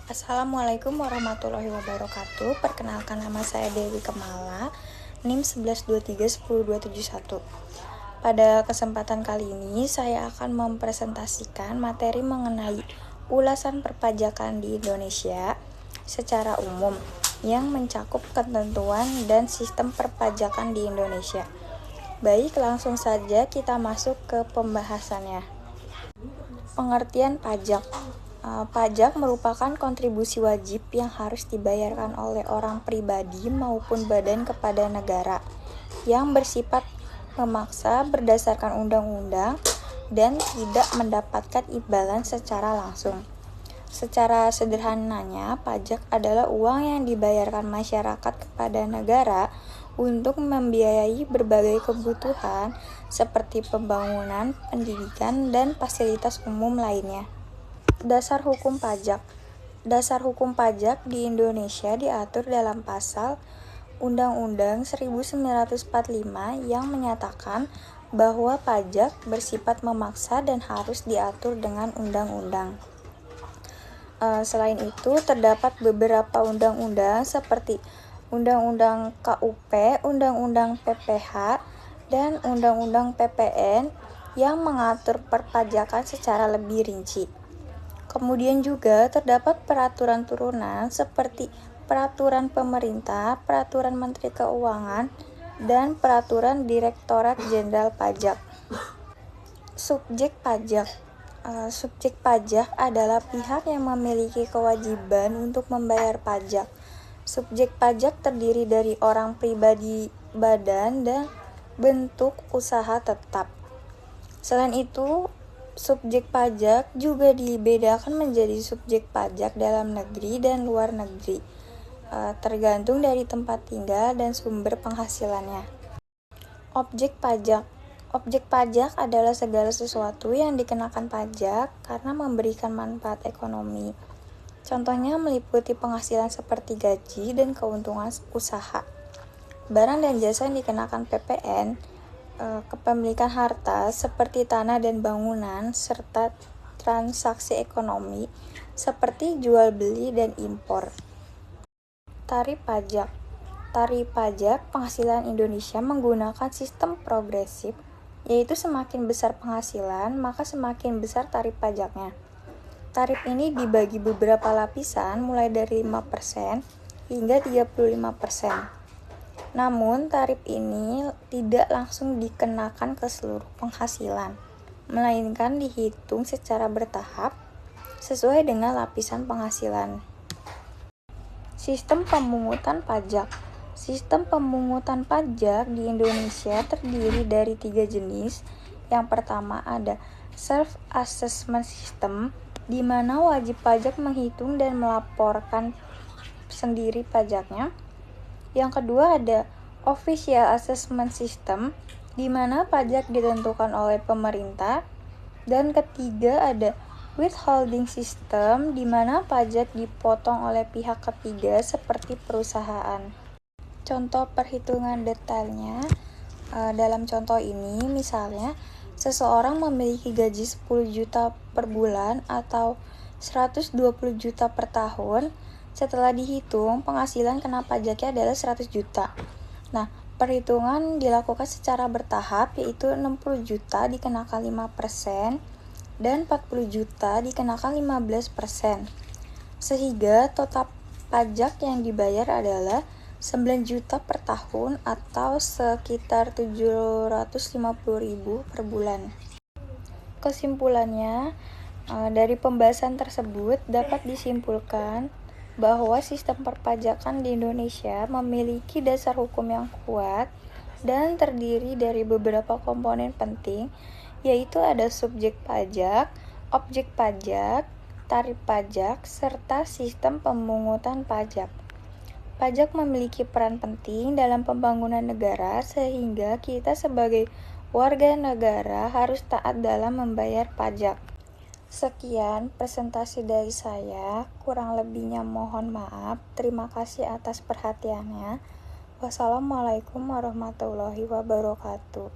Assalamualaikum warahmatullahi wabarakatuh. Perkenalkan, nama saya Dewi Kemala, NIM 11231071. Pada kesempatan kali ini saya akan mempresentasikan materi mengenai ulasan perpajakan di Indonesia secara umum yang mencakup ketentuan dan sistem perpajakan di Indonesia. Baik, langsung saja kita masuk ke pembahasannya. Pengertian pajak. Pajak merupakan kontribusi wajib yang harus dibayarkan oleh orang pribadi maupun badan kepada negara yang bersifat memaksa berdasarkan undang-undang dan tidak mendapatkan imbalan secara langsung. Secara sederhananya, pajak adalah uang yang dibayarkan masyarakat kepada negara untuk membiayai berbagai kebutuhan seperti pembangunan, pendidikan, dan fasilitas umum lainnya. Dasar hukum pajak. Dasar hukum pajak di Indonesia diatur dalam pasal Undang-Undang 1945 yang menyatakan bahwa pajak bersifat memaksa dan harus diatur dengan undang-undang. Selain itu, terdapat beberapa undang-undang seperti Undang-Undang KUP, Undang-Undang PPH, dan Undang-Undang PPN yang mengatur perpajakan secara lebih rinci. Kemudian juga terdapat peraturan turunan seperti Peraturan Pemerintah, Peraturan Menteri Keuangan, dan Peraturan Direktorat Jenderal Pajak. Subjek pajak. Subjek pajak adalah pihak yang memiliki kewajiban untuk membayar pajak. Subjek pajak terdiri dari orang pribadi, badan, dan bentuk usaha tetap. Selain itu, subjek pajak juga dibedakan menjadi subjek pajak dalam negeri dan luar negeri, tergantung dari tempat tinggal dan sumber penghasilannya. Objek pajak. Objek pajak adalah segala sesuatu yang dikenakan pajak karena memberikan manfaat ekonomi. Contohnya meliputi penghasilan seperti gaji dan keuntungan usaha. Barang dan jasa yang dikenakan PPN, kepemilikan harta seperti tanah dan bangunan, serta transaksi ekonomi seperti jual beli dan impor. Tarif pajak. Tarif pajak penghasilan Indonesia menggunakan sistem progresif, yaitu semakin besar penghasilan, maka semakin besar tarif pajaknya. Tarif ini dibagi beberapa lapisan mulai dari 5% hingga 35%. Namun, tarif ini tidak langsung dikenakan ke seluruh penghasilan, melainkan dihitung secara bertahap sesuai dengan lapisan penghasilan. Sistem pemungutan pajak. Sistem pemungutan pajak di Indonesia terdiri dari 3 jenis. Yang pertama ada self-assessment system, di mana wajib pajak menghitung dan melaporkan sendiri pajaknya. Yang kedua ada official assessment system, di mana pajak ditentukan oleh pemerintah. Dan ketiga ada withholding system, di mana pajak dipotong oleh pihak ketiga seperti perusahaan. Contoh perhitungan detailnya, dalam contoh ini misalnya seseorang memiliki gaji 10 juta per bulan atau 120 juta per tahun. Setelah dihitung, penghasilan kena pajaknya adalah 100 juta. Nah, perhitungan dilakukan secara bertahap, yaitu 60 juta dikenakan 5% dan 40 juta dikenakan 15%. Sehingga total pajak yang dibayar adalah 9 juta per tahun atau sekitar 750.000 per bulan. Kesimpulannya, dari pembahasan tersebut dapat disimpulkan bahwa sistem perpajakan di Indonesia memiliki dasar hukum yang kuat dan terdiri dari beberapa komponen penting, yaitu ada subjek pajak, objek pajak, tarif pajak, serta sistem pemungutan pajak. Pajak memiliki peran penting dalam pembangunan negara, sehingga kita sebagai warga negara harus taat dalam membayar pajak. Sekian presentasi dari saya, kurang lebihnya mohon maaf. Terima kasih atas perhatiannya. Wassalamualaikum warahmatullahi wabarakatuh.